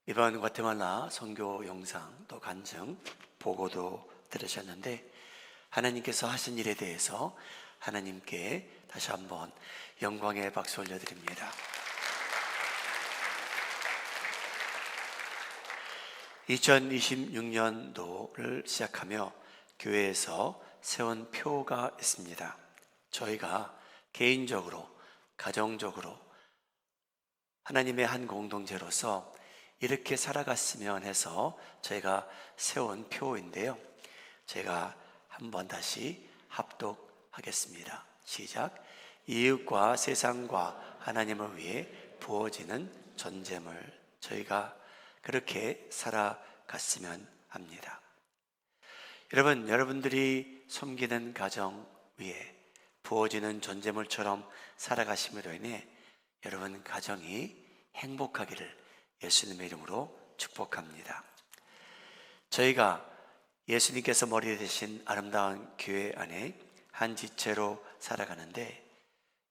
이번 과테말라 선교 영상 또 간증 보고도 들으셨는데, 하나님께서 하신 일에 대해서 하나님께 다시 한번 영광의 박수 올려드립니다. 2026년도를 시작하며 교회에서 세운 표가 있습니다. 저희가 개인적으로, 가정적으로 하나님의 한 공동체로서 이렇게 살아갔으면 해서 저희가 세운 표인데요, 제가 한번 다시 합독하겠습니다. 시작. 이웃과 세상과 하나님을 위해 부어지는 전제물, 저희가 그렇게 살아갔으면 합니다. 여러분들이 섬기는 가정 위에 부어지는 전제물처럼 살아가심으로 인해 여러분 가정이 행복하기를 예수님의 이름으로 축복합니다. 저희가 예수님께서 머리 되신 아름다운 교회 안에 한 지체로 살아가는데,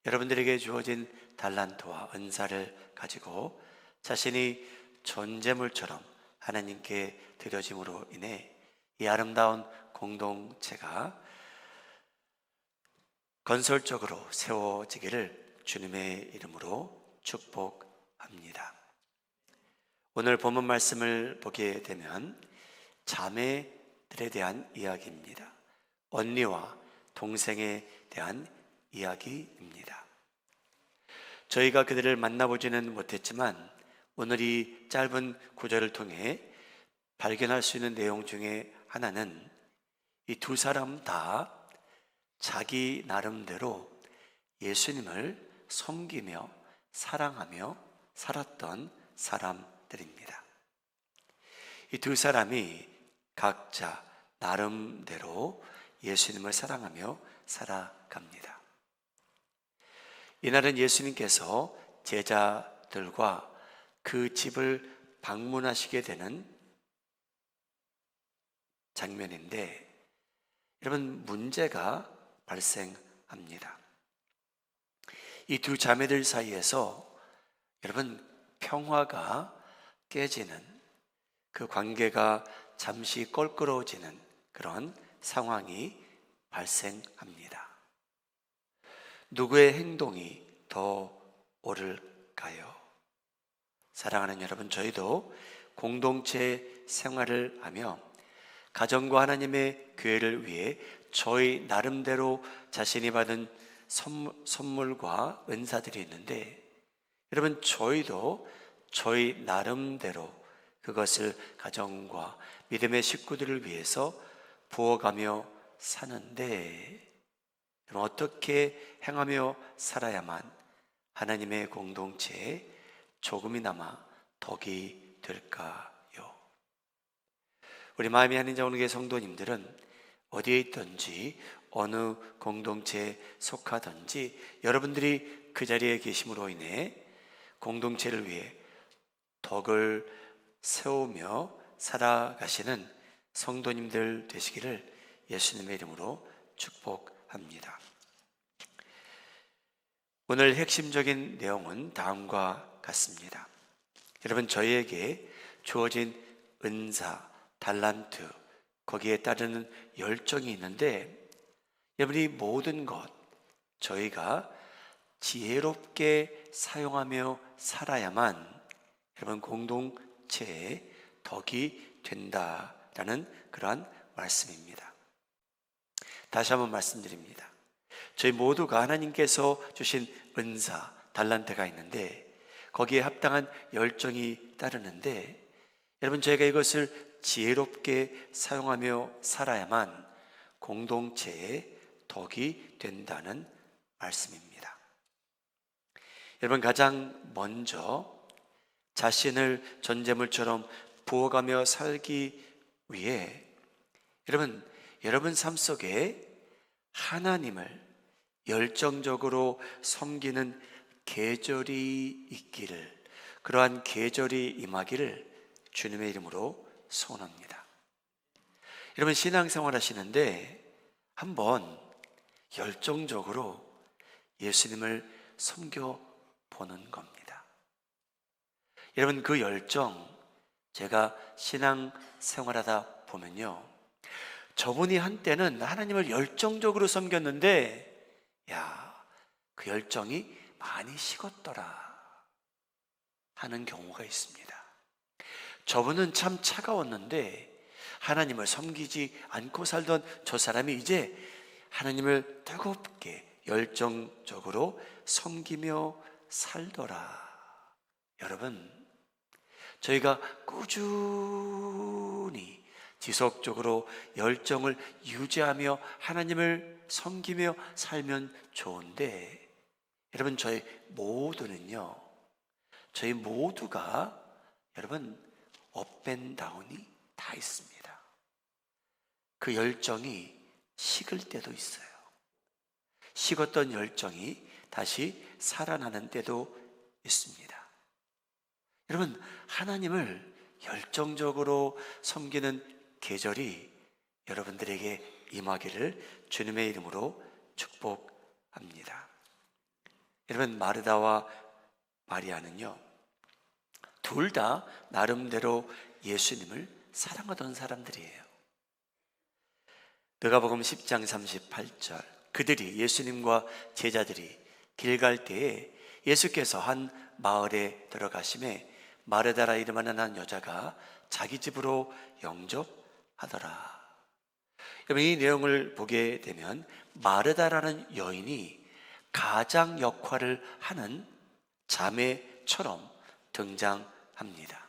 여러분들에게 주어진 달란트와 은사를 가지고 자신이 전제물처럼 하나님께 드려짐으로 인해 이 아름다운 공동체가 건설적으로 세워지기를 주님의 이름으로 축복합니다. 오늘 본문 말씀을 보게 되면 자매들에 대한 이야기입니다. 언니와 동생에 대한 이야기입니다. 저희가 그들을 만나보지는 못했지만 오늘 이 짧은 구절을 통해 발견할 수 있는 내용 중에 하나는 이 두 사람 다 자기 나름대로 예수님을 섬기며 사랑하며 살았던 사람들입니다. 이 두 사람이 각자 나름대로 예수님을 사랑하며 살아갑니다. 이날은 예수님께서 제자들과 그 집을 방문하시게 되는 장면인데, 여러분, 문제가 발생합니다. 이 두 자매들 사이에서 여러분 평화가 깨지는, 그 관계가 잠시 껄끄러워지는 그런 상황이 발생합니다. 누구의 행동이 더 옳을까요? 사랑하는 여러분, 저희도 공동체 생활을 하며 가정과 하나님의 교회를 위해 저희 나름대로 자신이 받은 선물과 은사들이 있는데, 여러분, 저희도 저희 나름대로 그것을 가정과 믿음의 식구들을 위해서 부어가며 사는데, 어떻게 행하며 살아야만 하나님의 공동체에 조금이나마 덕이 될까요? 우리 마음이 하는 자원교회 성도님들은 어디에 있든지 어느 공동체에 속하든지 여러분들이 그 자리에 계심으로 인해 공동체를 위해 덕을 세우며 살아가시는 성도님들 되시기를 예수님의 이름으로 축복합니다. 오늘 핵심적인 내용은 다음과 같습니다. 여러분, 저희에게 주어진 은사, 달란트, 거기에 따르는 열정이 있는데, 여러분이 모든 것 저희가 지혜롭게 사용하며 살아야만 여러분 공동체에 덕이 된다라는 그러한 말씀입니다. 다시 한번 말씀드립니다. 저희 모두가 하나님께서 주신 은사, 달란트가 있는데 거기에 합당한 열정이 따르는데, 여러분 저희가 이것을 지혜롭게 사용하며 살아야만 공동체에 덕이 된다는 말씀입니다. 여러분, 가장 먼저 자신을 전제물처럼 부어가며 살기 위해 여러분 삶 속에 하나님을 열정적으로 섬기는 계절이 있기를, 그러한 계절이 임하기를 주님의 이름으로 소원합니다. 여러분, 신앙생활 하시는데 한번 열정적으로 예수님을 섬겨보는 겁니다. 여러분, 그 열정 제가 신앙 생활하다 보면요, 저분이 한때는 하나님을 열정적으로 섬겼는데 그 열정이 많이 식었더라 하는 경우가 있습니다. 저분은 참 차가웠는데 하나님을 섬기지 않고 살던 저 사람이 이제 하나님을 뜨겁게 열정적으로 섬기며 살더라. 여러분, 저희가 꾸준히 지속적으로 열정을 유지하며 하나님을 섬기며 살면 좋은데, 여러분, 저희 모두가 여러분 업앤다운이 다 있습니다. 그 열정이 식을 때도 있어요. 식었던 열정이 다시 살아나는 때도 있습니다. 여러분, 하나님을 열정적으로 섬기는 계절이 여러분들에게 임하기를 주님의 이름으로 축복합니다. 여러분, 마르다와 마리아는요, 둘 다 나름대로 예수님을 사랑하던 사람들이에요. 누가복음 10장 38절, 그들이, 예수님과 제자들이 길 갈 때에 예수께서 한 마을에 들어가심에 마르다라 이름하는 한 여자가 자기 집으로 영접하더라. 여러분, 이 내용을 보게 되면 마르다라는 여인이 가장 역할을 하는 자매처럼 등장합니다.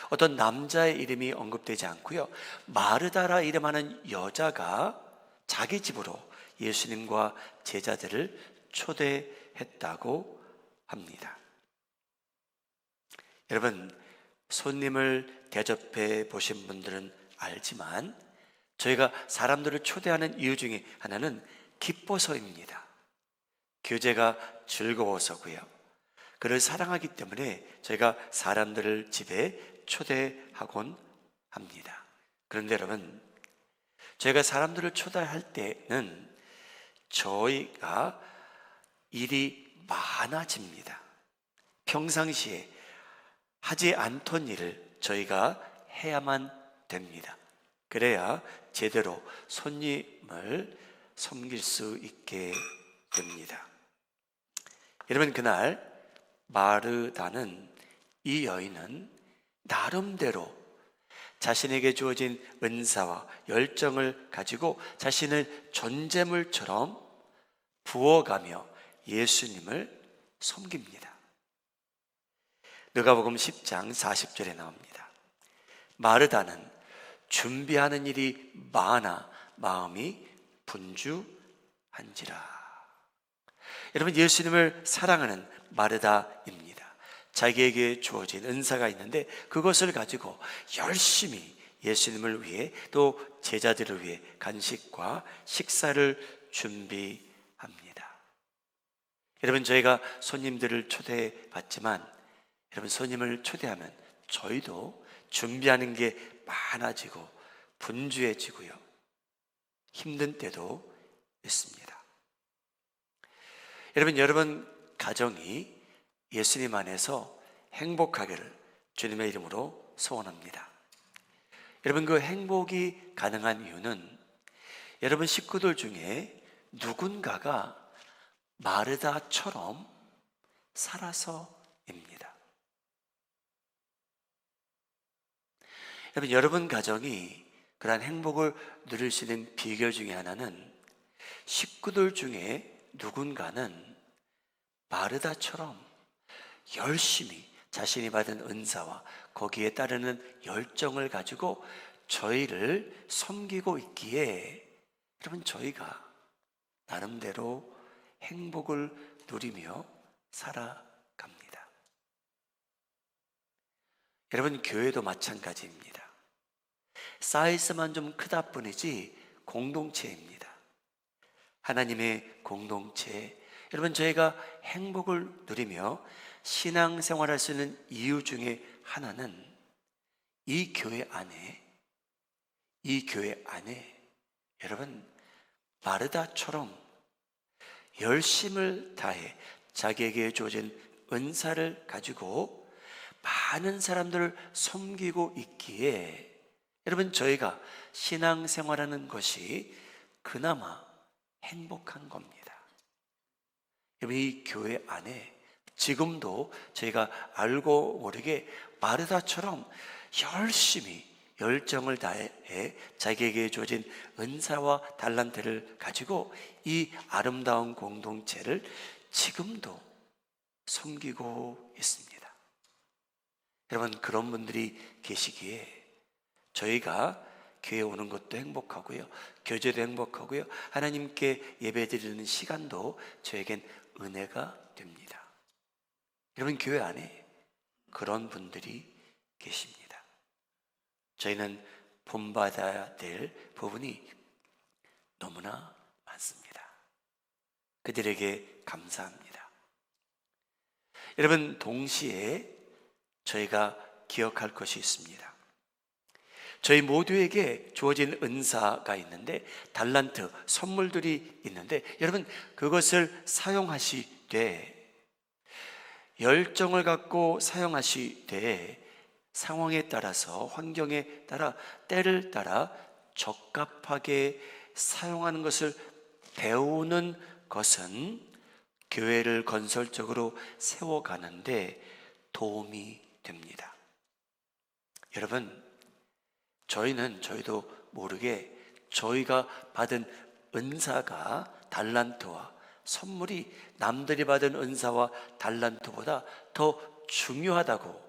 어떤 남자의 이름이 언급되지 않고요, 마르다라 이름하는 여자가 자기 집으로 예수님과 제자들을 초대했다고 합니다. 여러분, 손님을 대접해 보신 분들은 알지만 저희가 사람들을 초대하는 이유 중에 하나는 기뻐서입니다. 교제가 즐거워서고요, 그를 사랑하기 때문에 저희가 사람들을 집에 초대하곤 합니다. 그런데 여러분, 저희가 사람들을 초대할 때는 저희가 일이 많아집니다. 평상시에 하지 않던 일을 저희가 해야만 됩니다. 그래야 제대로 손님을 섬길 수 있게 됩니다. 여러분, 그날 마르다는, 이 여인은 나름대로 자신에게 주어진 은사와 열정을 가지고 자신을 전제물처럼 부어가며 예수님을 섬깁니다. 누가복음 10장 40절에 나옵니다. 마르다는 준비하는 일이 많아 마음이 분주한지라. 여러분, 예수님을 사랑하는 마르다입니다. 자기에게 주어진 은사가 있는데 그것을 가지고 열심히 예수님을 위해, 또 제자들을 위해 간식과 식사를 준비합니다. 여러분, 저희가 손님들을 초대받지만, 여러분, 손님을 초대하면 저희도 준비하는 게 많아지고 분주해지고요, 힘든 때도 있습니다. 여러분 가정이 예수님 안에서 행복하기를 주님의 이름으로 소원합니다. 여러분, 그 행복이 가능한 이유는 여러분 식구들 중에 누군가가 마르다처럼 살아서입니다. 여러분 가정이 그러한 행복을 누릴 수 있는 비결 중에 하나는 식구들 중에 누군가는 마르다처럼 열심히 자신이 받은 은사와 거기에 따르는 열정을 가지고 저희를 섬기고 있기에 여러분, 저희가 나름대로 행복을 누리며 살아갑니다. 여러분, 교회도 마찬가지입니다. 사이즈만 좀 크다 뿐이지 공동체입니다. 하나님의 공동체. 여러분, 저희가 행복을 누리며 신앙생활할 수 있는 이유 중에 하나는 이 교회 안에 여러분 마르다처럼 열심을 다해 자기에게 주어진 은사를 가지고 많은 사람들을 섬기고 있기에 여러분, 저희가 신앙생활하는 것이 그나마 행복한 겁니다. 여러분, 이 교회 안에 지금도 저희가 알고 모르게 마르다처럼 열심히 열정을 다해 자기에게 주어진 은사와 달란트를 가지고 이 아름다운 공동체를 지금도 섬기고 있습니다. 여러분, 그런 분들이 계시기에 저희가 교회에 오는 것도 행복하고요, 교제도 행복하고요, 하나님께 예배드리는 시간도 저에겐 은혜가 됩니다. 여러분, 교회 안에 그런 분들이 계십니다. 저희는 본받아야 될 부분이 너무나 많습니다. 그들에게 감사합니다. 여러분, 동시에 저희가 기억할 것이 있습니다. 저희 모두에게 주어진 은사가 있는데, 달란트, 선물들이 있는데, 여러분, 그것을 사용하시되, 열정을 갖고 사용하시되, 상황에 따라서, 환경에 따라, 때를 따라 적합하게 사용하는 것을 배우는 것은 교회를 건설적으로 세워가는데 도움이 됩니다. 여러분, 저희도 모르게 저희가 받은 은사가, 달란트와 선물이 남들이 받은 은사와 달란트보다 더 중요하다고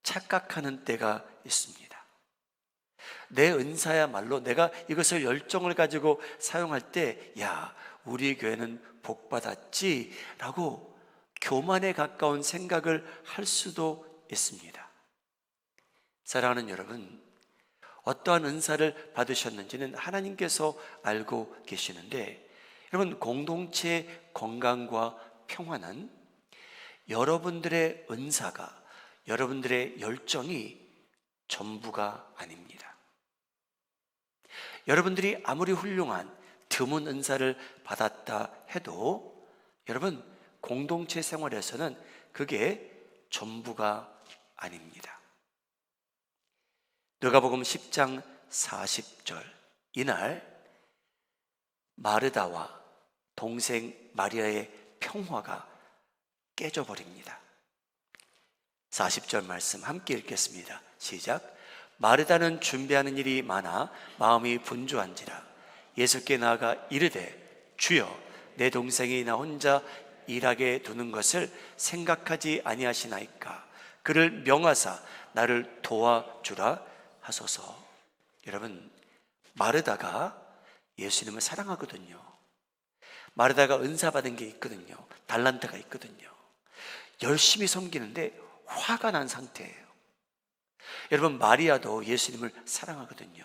착각하는 때가 있습니다. 내 은사야말로 내가 이것을 열정을 가지고 사용할 때, 야, 우리 교회는 복 받았지 라고 교만에 가까운 생각을 할 수도 있습니다. 사랑하는 여러분, 어떠한 은사를 받으셨는지는 하나님께서 알고 계시는데, 여러분, 공동체의 건강과 평화는 여러분들의 은사가, 여러분들의 열정이 전부가 아닙니다. 여러분들이 아무리 훌륭한 드문 은사를 받았다 해도 여러분, 공동체 생활에서는 그게 전부가 아닙니다. 누가복음 10장 40절, 이날 마르다와 동생 마리아의 평화가 깨져버립니다. 40절 말씀 함께 읽겠습니다. 시작. 마르다는 준비하는 일이 많아 마음이 분주한지라 예수께 나아가 이르되, 주여, 내 동생이 나 혼자 일하게 두는 것을 생각하지 아니하시나이까? 그를 명하사 나를 도와주라 하소서. 여러분, 마르다가 예수님을 사랑하거든요. 마르다가 은사 받은 게 있거든요. 달란트가 있거든요. 열심히 섬기는데 화가 난 상태예요. 여러분, 마리아도 예수님을 사랑하거든요.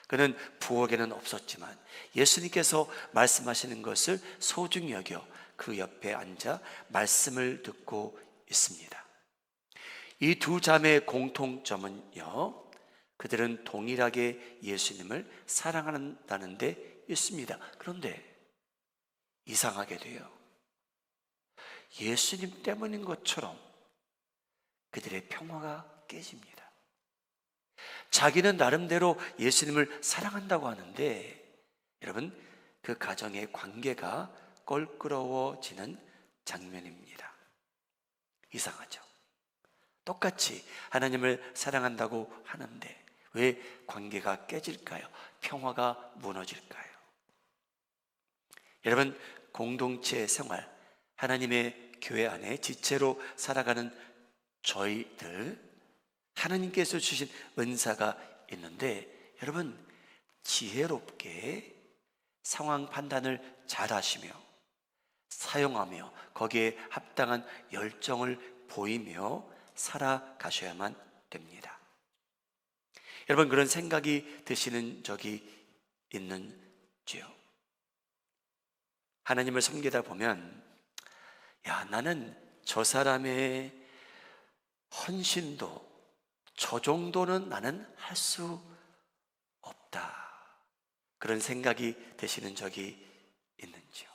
그는 부엌에는 없었지만 예수님께서 말씀하시는 것을 소중히 여겨 그 옆에 앉아 말씀을 듣고 있습니다. 이 두 자매의 공통점은요, 그들은 동일하게 예수님을 사랑한다는 데 있습니다. 그런데 이상하게도요, 예수님 때문인 것처럼 그들의 평화가 깨집니다. 자기는 나름대로 예수님을 사랑한다고 하는데 여러분, 그 가정의 관계가 껄끄러워지는 장면입니다. 이상하죠? 똑같이 하나님을 사랑한다고 하는데 왜 관계가 깨질까요? 평화가 무너질까요? 여러분, 공동체 생활, 하나님의 교회 안에 지체로 살아가는 저희들, 하나님께서 주신 은사가 있는데 여러분, 지혜롭게 상황 판단을 잘 하시며 사용하며 거기에 합당한 열정을 보이며 살아가셔야만 됩니다. 여러분, 그런 생각이 드시는 적이 있는지요? 하나님을 섬기다 보면, 야, 나는 저 사람의 헌신도 저 정도는 나는 할 수 없다, 그런 생각이 드시는 적이 있는지요?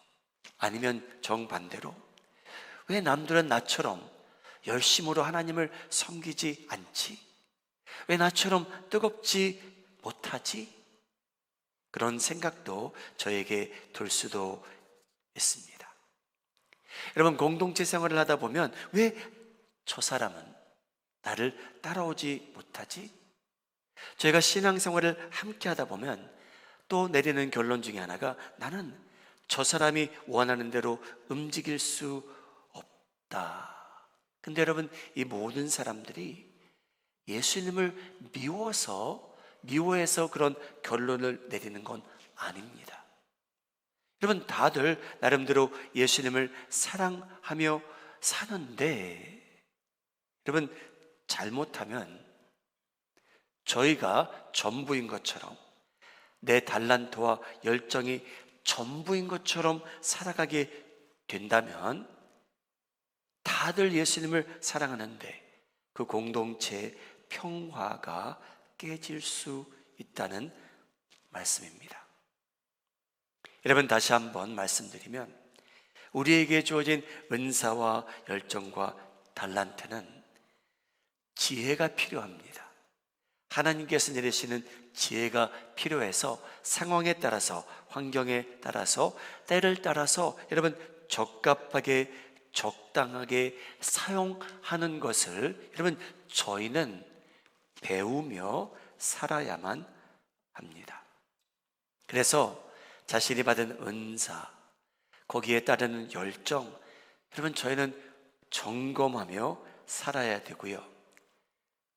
아니면 정반대로, 왜 남들은 나처럼 열심으로 하나님을 섬기지 않지? 왜 나처럼 뜨겁지 못하지? 그런 생각도 저에게 들 수도 있습니다. 여러분, 공동체 생활을 하다 보면 왜 저 사람은 나를 따라오지 못하지? 저희가 신앙생활을 함께 하다 보면 또 내리는 결론 중에 하나가, 나는 저 사람이 원하는 대로 움직일 수 없다. 근데 여러분, 이 모든 사람들이 예수님을 미워해서 그런 결론을 내리는 건 아닙니다. 여러분, 다들 나름대로 예수님을 사랑하며 사는데, 여러분, 잘못하면 저희가 전부인 것처럼, 내 달란트와 열정이 전부인 것처럼 살아가게 된다면 다들 예수님을 사랑하는데 그 공동체의 평화가 깨질 수 있다는 말씀입니다. 여러분, 다시 한번 말씀드리면, 우리에게 주어진 은사와 열정과 달란트는 지혜가 필요합니다. 하나님께서 내리시는 지혜가 필요해서 상황에 따라서, 환경에 따라서, 때를 따라서 여러분 적합하게 적당하게 사용하는 것을 여러분 저희는 배우며 살아야만 합니다. 그래서 자신이 받은 은사, 거기에 따르는 열정, 여러분 저희는 점검하며 살아야 되고요.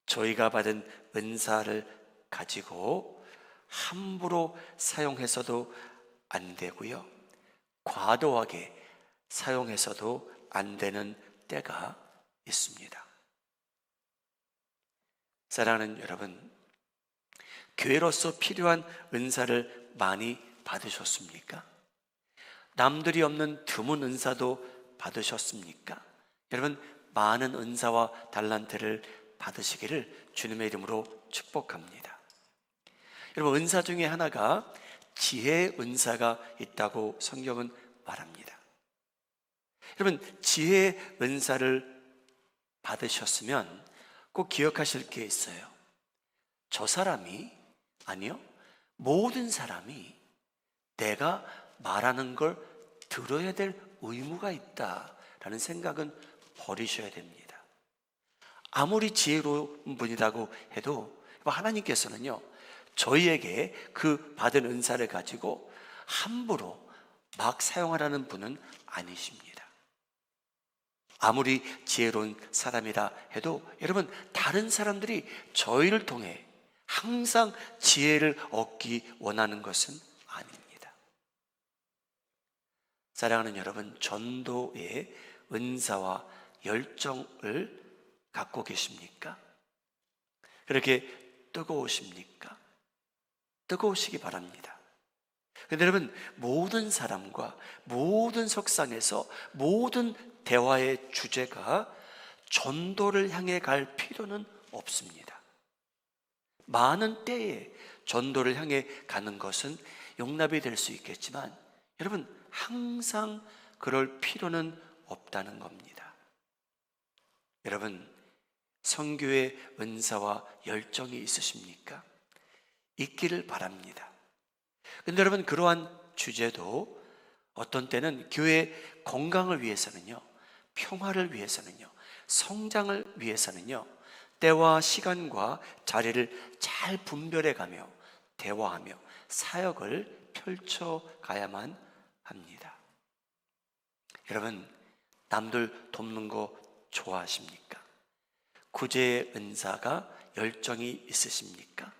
저희가 받은 은사를 가지고 함부로 사용해서도 안 되고요. 과도하게 사용해서도 안 되는 때가 있습니다. 사랑하는 여러분, 교회로서 필요한 은사를 많이 받으셨습니까? 남들이 없는 드문 은사도 받으셨습니까? 여러분, 많은 은사와 달란트를 받으시기를 주님의 이름으로 축복합니다. 여러분, 은사 중에 하나가 지혜의 은사가 있다고 성경은 말합니다. 여러분, 지혜의 은사를 받으셨으면 꼭 기억하실 게 있어요. 저 사람이, 아니요, 모든 사람이 내가 말하는 걸 들어야 될 의무가 있다라는 생각은 버리셔야 됩니다. 아무리 지혜로운 분이라고 해도 하나님께서는요, 저희에게 그 받은 은사를 가지고 함부로 막 사용하라는 분은 아니십니다. 아무리 지혜로운 사람이라 해도 여러분, 다른 사람들이 저희를 통해 항상 지혜를 얻기 원하는 것은 아닙니다. 사랑하는 여러분, 전도의 은사와 열정을 갖고 계십니까? 그렇게 뜨거우십니까? 뜨거우시기 바랍니다. 그런데 여러분, 모든 사람과 모든 석상에서 모든 대화의 주제가 전도를 향해 갈 필요는 없습니다. 많은 때에 전도를 향해 가는 것은 용납이 될 수 있겠지만 여러분, 항상 그럴 필요는 없다는 겁니다. 여러분, 선교의 은사와 열정이 있으십니까? 있기를 바랍니다. 근데 여러분, 그러한 주제도 어떤 때는 교회의 건강을 위해서는요, 평화를 위해서는요, 성장을 위해서는요, 때와 시간과 자리를 잘 분별해 가며 대화하며 사역을 펼쳐가야만 합니다. 여러분, 남들 돕는 거 좋아하십니까? 구제의 은사가 열정이 있으십니까?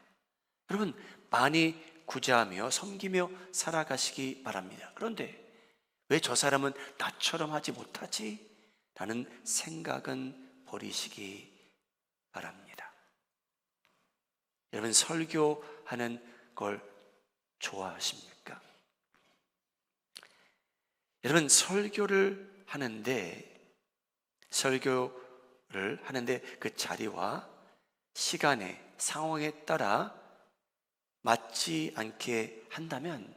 여러분, 많이 구제하며 섬기며 살아가시기 바랍니다. 그런데 왜 저 사람은 나처럼 하지 못하지? 라는 생각은 버리시기 바랍니다. 여러분, 설교하는 걸 좋아하십니까? 여러분, 설교를 하는데 그 자리와 시간에, 상황에 따라 맞지 않게 한다면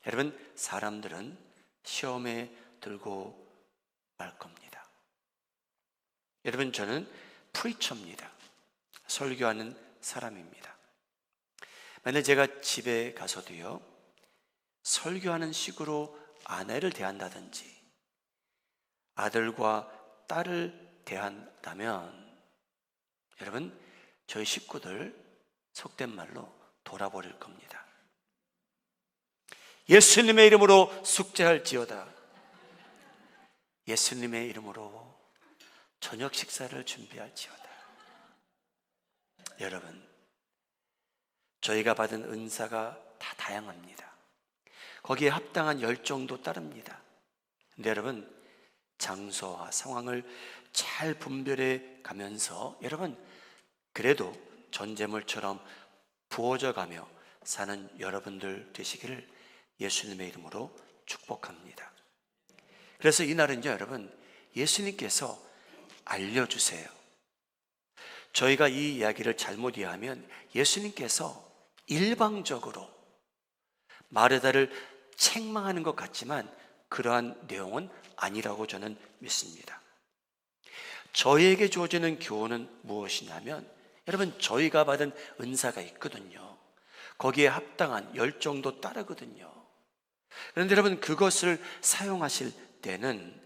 여러분, 사람들은 시험에 들고 말 겁니다. 여러분, 저는 프리처입니다. 설교하는 사람입니다. 만약 제가 집에 가서도요, 설교하는 식으로 아내를 대한다든지 아들과 딸을 대한다면 여러분, 저희 식구들 속된 말로 돌아버릴 겁니다. 예수님의 이름으로 숙제할지어다. 예수님의 이름으로 저녁 식사를 준비할지어다. 여러분, 저희가 받은 은사가 다 다양합니다. 거기에 합당한 열정도 따릅니다. 근데 여러분, 장소와 상황을 잘 분별해 가면서 여러분, 그래도 전제물처럼 부어져 가며 사는 여러분들 되시기를 예수님의 이름으로 축복합니다. 그래서 이날은요, 여러분, 예수님께서 알려주세요. 저희가 이 이야기를 잘못 이해하면 예수님께서 일방적으로 마르다를 책망하는 것 같지만 그러한 내용은 아니라고 저는 믿습니다. 저희에게 주어지는 교훈은 무엇이냐면 여러분, 저희가 받은 은사가 있거든요. 거기에 합당한 열정도 따르거든요. 그런데 여러분, 그것을 사용하실 때는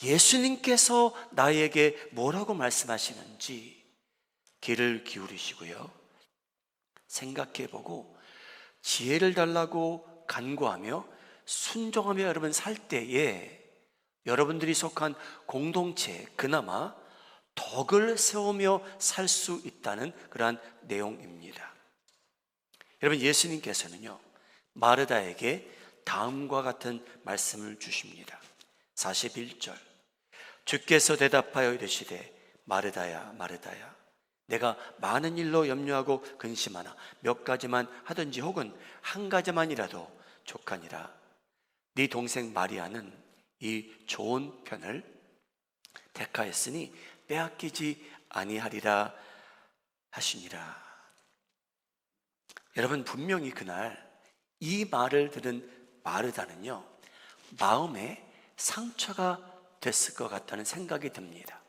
예수님께서 나에게 뭐라고 말씀하시는지 귀를 기울이시고요, 생각해보고 지혜를 달라고 간구하며 순종하며 여러분 살 때에 여러분들이 속한 공동체에 그나마 덕을 세우며 살 수 있다는 그러한 내용입니다. 여러분, 예수님께서는요, 마르다에게 다음과 같은 말씀을 주십니다. 41절, 주께서 대답하여 이르시되 마르다야 마르다야, 내가 많은 일로 염려하고 근심하나 몇 가지만 하든지 혹은 한 가지만이라도 족하니라. 네 동생 마리아는 이 좋은 편을 택하였으니 빼앗기지 아니하리라 하시니라. 여러분, 분명히 그날 이 말을 들은 마르다는요, 마음에 상처가 됐을 것 같다는 생각이 듭니다.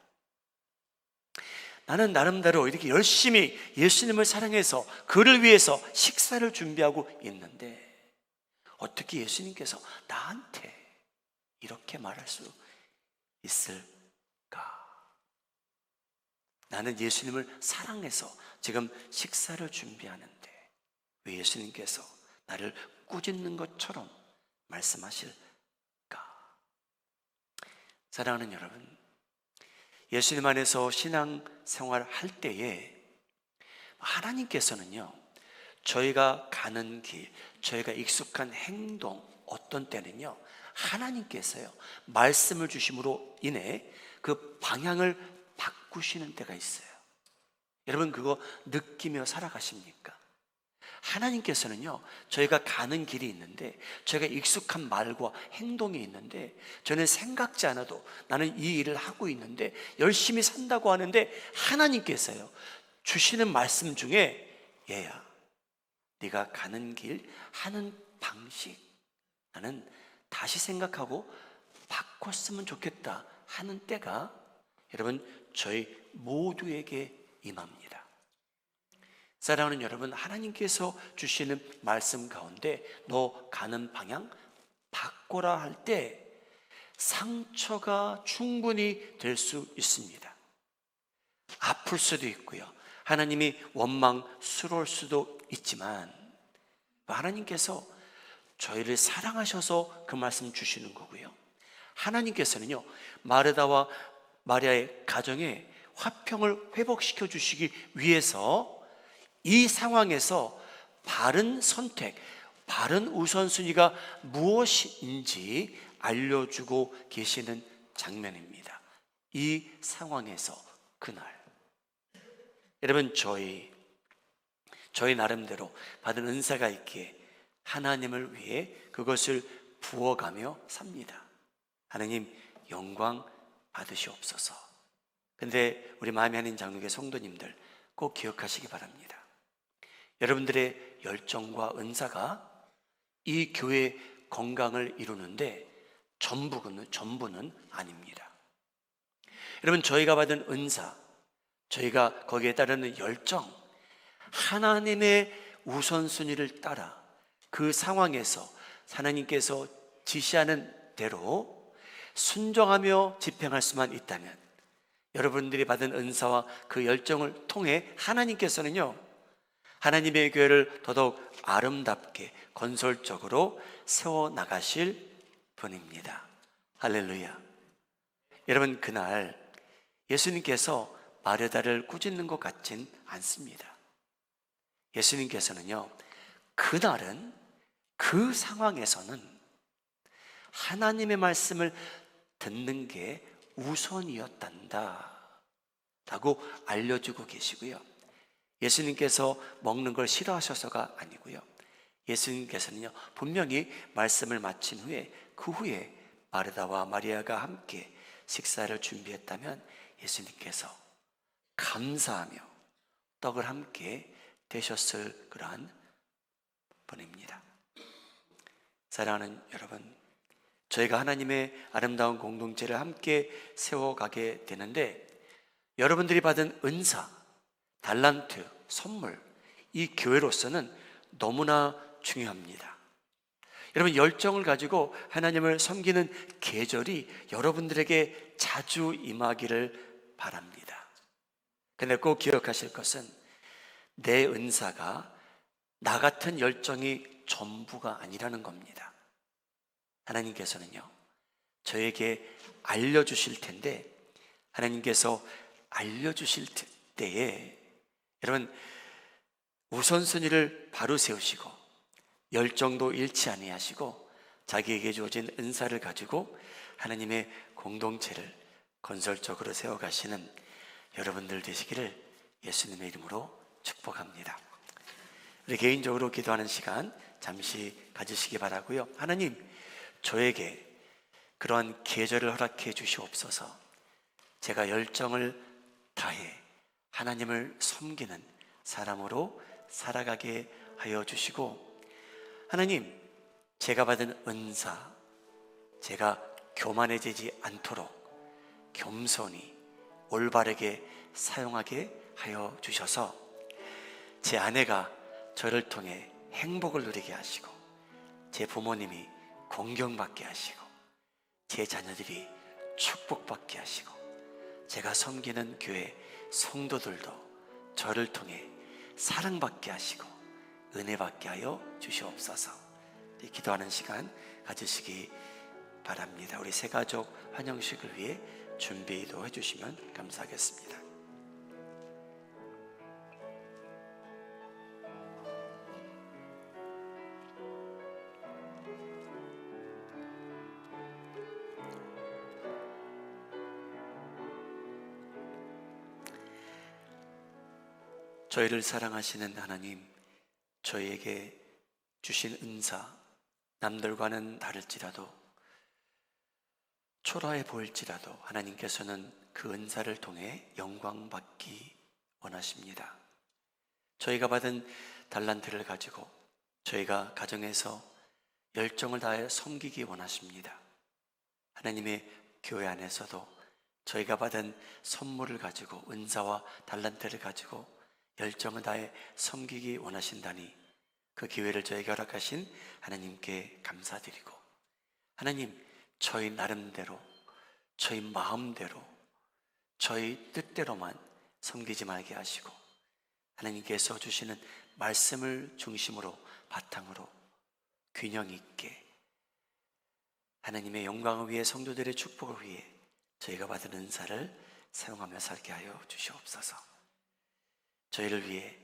나는 나름대로 이렇게 열심히 예수님을 사랑해서 그를 위해서 식사를 준비하고 있는데 어떻게 예수님께서 나한테 이렇게 말할 수 있을까? 나는 예수님을 사랑해서 지금 식사를 준비하는데 왜 예수님께서 나를 꾸짖는 것처럼 말씀하실까? 사랑하는 여러분, 예수님 안에서 신앙생활 할 때에 하나님께서는요, 저희가 가는 길, 저희가 익숙한 행동, 어떤 때는요, 하나님께서요, 말씀을 주심으로 인해 그 방향을 바꾸시는 때가 있어요. 여러분, 그거 느끼며 살아가십니까? 하나님께서는요, 저희가 가는 길이 있는데, 저희가 익숙한 말과 행동이 있는데, 저는 생각지 않아도 나는 이 일을 하고 있는데 열심히 산다고 하는데 하나님께서요, 주시는 말씀 중에 얘야, 네가 가는 길, 하는 방식 나는 다시 생각하고 바꿨으면 좋겠다 하는 때가 여러분, 저희 모두에게 임합니다. 사랑하는 여러분, 하나님께서 주시는 말씀 가운데 너 가는 방향 바꿔라 할 때 상처가 충분히 될 수 있습니다. 아플 수도 있고요, 하나님이 원망스러울 수도 있지만 하나님께서 저희를 사랑하셔서 그 말씀 주시는 거고요, 하나님께서는요, 마르다와 마리아의 가정에 화평을 회복시켜 주시기 위해서 이 상황에서 바른 선택, 바른 우선순위가 무엇인지 알려주고 계시는 장면입니다. 이 상황에서 그날 여러분, 저희 나름대로 받은 은사가 있기에 하나님을 위해 그것을 부어가며 삽니다. 하나님 영광 받으시옵소서. 근데 우리 마음이 하는 장로교 성도님들 꼭 기억하시기 바랍니다. 여러분들의 열정과 은사가 이 교회의 건강을 이루는데 전부는 아닙니다. 여러분, 저희가 받은 은사, 저희가 거기에 따르는 열정, 하나님의 우선순위를 따라 그 상황에서 하나님께서 지시하는 대로 순종하며 집행할 수만 있다면, 여러분들이 받은 은사와 그 열정을 통해 하나님께서는요, 하나님의 교회를 더더욱 아름답게 건설적으로 세워나가실 분입니다. 할렐루야. 여러분, 그날 예수님께서 마르다를 꾸짖는 것 같진 않습니다. 예수님께서는요, 그날은, 그 상황에서는 하나님의 말씀을 듣는 게 우선이었단다 라고 알려주고 계시고요, 예수님께서 먹는 걸 싫어하셔서가 아니고요, 예수님께서는요, 분명히 말씀을 마친 후에, 그 후에 마르다와 마리아가 함께 식사를 준비했다면 예수님께서 감사하며 떡을 함께 되셨을 그러한 분입니다. 사랑하는 여러분, 저희가 하나님의 아름다운 공동체를 함께 세워가게 되는데, 여러분들이 받은 은사, 달란트, 선물, 이 교회로서는 너무나 중요합니다. 여러분, 열정을 가지고 하나님을 섬기는 계절이 여러분들에게 자주 임하기를 바랍니다. 근데 꼭 기억하실 것은, 내 은사가 나 같은 열정이 전부가 아니라는 겁니다. 하나님께서는요, 저에게 알려주실 텐데, 하나님께서 알려주실 때에 여러분, 우선순위를 바로 세우시고 열정도 잃지 아니하시고 자기에게 주어진 은사를 가지고 하나님의 공동체를 건설적으로 세워가시는 여러분들 되시기를 예수님의 이름으로 축복합니다. 우리 개인적으로 기도하는 시간 잠시 가지시기 바라고요. 하나님, 저에게 그러한 계절을 허락해 주시옵소서. 제가 열정을 다해 하나님을 섬기는 사람으로 살아가게 하여 주시고, 하나님, 제가 받은 은사, 제가 교만해지지 않도록 겸손히 올바르게 사용하게 하여 주셔서 제 아내가 저를 통해 행복을 누리게 하시고, 제 부모님이 공경받게 하시고, 제 자녀들이 축복받게 하시고, 제가 섬기는 교회 성도들도 저를 통해 사랑받게 하시고 은혜받게 하여 주시옵소서. 기도하는 시간 가지시기 바랍니다. 우리 새 가족 환영식을 위해 준비도 해주시면 감사하겠습니다. 저희를 사랑하시는 하나님, 저희에게 주신 은사, 남들과는 다를지라도 초라해 보일지라도 하나님께서는 그 은사를 통해 영광 받기 원하십니다. 저희가 받은 달란트를 가지고 저희가 가정에서 열정을 다해 섬기기 원하십니다. 하나님의 교회 안에서도 저희가 받은 선물을 가지고, 은사와 달란트를 가지고 열정을 다해 섬기기 원하신다니, 그 기회를 저에게 허락하신 하나님께 감사드리고, 하나님, 저희 나름대로, 저희 마음대로, 저희 뜻대로만 섬기지 말게 하시고, 하나님께서 주시는 말씀을 중심으로 바탕으로 균형 있게 하나님의 영광을 위해, 성도들의 축복을 위해 저희가 받은 은사를 사용하며 살게 하여 주시옵소서. 저희를 위해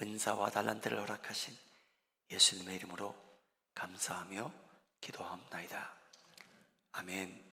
은사와 달란트를 허락하신 예수님의 이름으로 감사하며 기도하옵나이다. 아멘.